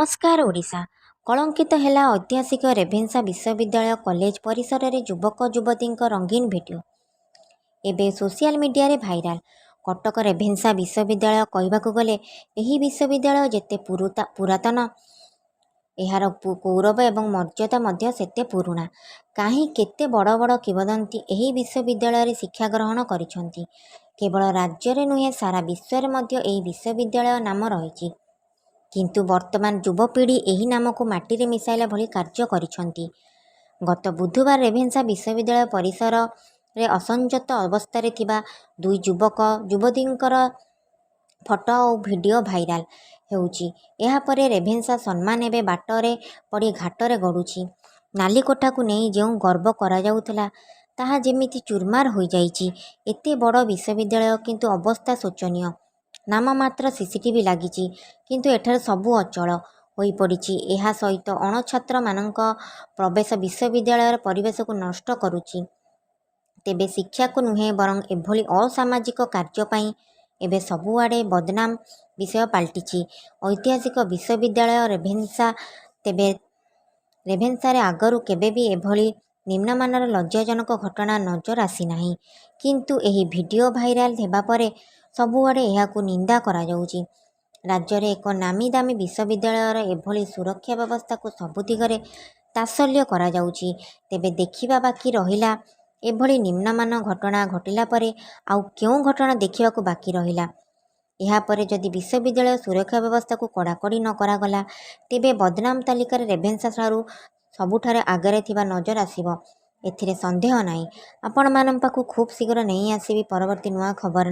नमस्कार ओडिशा। कलंकित हेला ऐतिहासिक रेभेन्सा विश्वविद्यालय कॉलेज परिसर में युवक युवती रंगीन भिडियो एबे सोशल मीडिया रे भाइराल। कटक रेभेन्सा विश्वविद्यालय कहबाकू गले एही विश्वविद्यालय जेते पुरातन यार गौरव एवं मर्यादा मध्य सेते पुराणा। कहीं केते बड़ बड़ किंवदंती एही विश्वविद्यालय रे शिक्षा ग्रहण करिसंती। केवल राज्य रे नुहे सारा विश्व रे मध्य एही विश्वविद्यालय नाम रहिछि। किंतु वर्तमान युवपीढ़ी एही नाम को माटी रे मिसाइला भली कार्य करिसंती। गत बुधवार रेभेन्सा विश्वविद्यालय परिसर रे असंजत अवस्था थिबा दुई युवक युवतींकर फोटो और वीडियो भाइराल हेउची। एहा परे रेभेन्सा सम्मान एबे बाटरे पड़ी घाटरे गड़ुची। नाली कोठा को नहीं जो गर्व करा जाउथला ताहा जेमिति चुरमार हो जाइची। एते बड़ विश्वविद्यालय किंतु अवस्था शोचनीय। नाम मात्र सीसीटीवी लागिची किंतु एठार सबु अचल होई पड़िची। एहा सहित अणछात्र मानक प्रवेश विश्वविद्यालय परिवेश को नष्ट करुची। तेबे शिक्षा को नुहे बरं एभली असामाजिक कार्य पई एबे सबुआडे बदनाम विषय पलटिची। ऐतिहासिक विश्वविद्यालय रेभेन्सा। तेबे रेभेन्सा रे आगरू केबे भी एभली निम्नमानर लज्जाजनक घटना नजर आसी नाही। किंतु एही वीडियो भाइराल हेबा परे सबुआडे एहाकू निंदा करा जाउची। राज्य रे एक नामी दामी विश्वविद्यालय एभली सुरक्षा व्यवस्था को सबु दिगरे तात्सल्य करा जाउची। तेबे देखिबा बाकी रहिला एभली निम्नमान घटना घटिला परे आउ केउ घटना देखिबाकू बाकी रहिला। एहा परे जदि विश्वविद्यालय सुरक्षा व्यवस्था को कड़ाकड़ी न करागला तेबे बदनाम तालिका रेभेन्सा ठारू सबुठारे आगरे थिबा नजर आसिबो। एथिरे संदेह नाही। आपण मानन पाखु खूब शीघ्र नहीं आसीबी परवर्ती नुआ खबर।